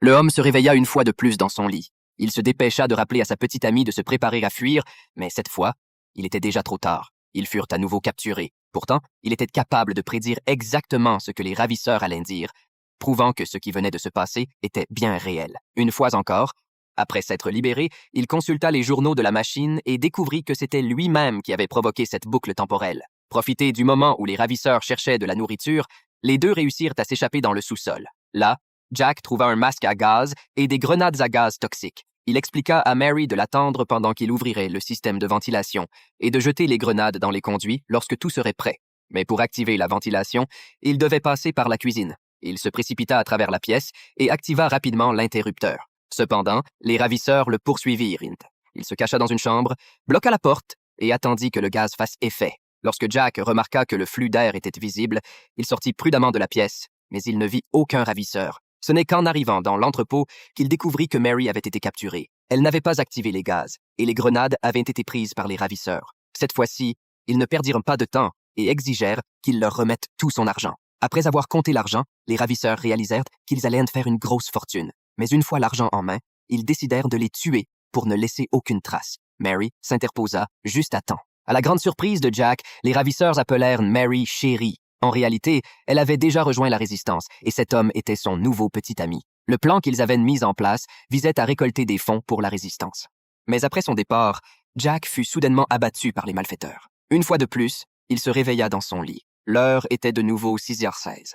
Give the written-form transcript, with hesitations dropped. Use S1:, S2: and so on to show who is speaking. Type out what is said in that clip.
S1: Le homme se réveilla une fois de plus dans son lit. Il se dépêcha de rappeler à sa petite amie de se préparer à fuir, mais cette fois, il était déjà trop tard. Ils furent à nouveau capturés. Pourtant, il était capable de prédire exactement ce que les ravisseurs allaient dire, prouvant que ce qui venait de se passer était bien réel. Une fois encore, après s'être libéré, il consulta les journaux de la machine et découvrit que c'était lui-même qui avait provoqué cette boucle temporelle. Profité du moment où les ravisseurs cherchaient de la nourriture, les deux réussirent à s'échapper dans le sous-sol. Là, Jack trouva un masque à gaz et des grenades à gaz toxiques. Il expliqua à Mary de l'attendre pendant qu'il ouvrirait le système de ventilation et de jeter les grenades dans les conduits lorsque tout serait prêt. Mais pour activer la ventilation, il devait passer par la cuisine. Il se précipita à travers la pièce et activa rapidement l'interrupteur. Cependant, les ravisseurs le poursuivirent. Il se cacha dans une chambre, bloqua la porte et attendit que le gaz fasse effet. Lorsque Jack remarqua que le flux d'air était visible, il sortit prudemment de la pièce, mais il ne vit aucun ravisseur. Ce n'est qu'en arrivant dans l'entrepôt qu'il découvrit que Mary avait été capturée. Elle n'avait pas activé les gaz, et les grenades avaient été prises par les ravisseurs. Cette fois-ci, ils ne perdirent pas de temps et exigèrent qu'il leur remette tout son argent. Après avoir compté l'argent, les ravisseurs réalisèrent qu'ils allaient en faire une grosse fortune. Mais une fois l'argent en main, ils décidèrent de les tuer pour ne laisser aucune trace. Mary s'interposa juste à temps. À la grande surprise de Jack, les ravisseurs appelèrent Mary chérie. En réalité, elle avait déjà rejoint la résistance et cet homme était son nouveau petit ami. Le plan qu'ils avaient mis en place visait à récolter des fonds pour la résistance. Mais après son départ, Jack fut soudainement abattu par les malfaiteurs. Une fois de plus, il se réveilla dans son lit. L'heure était de nouveau 6h16.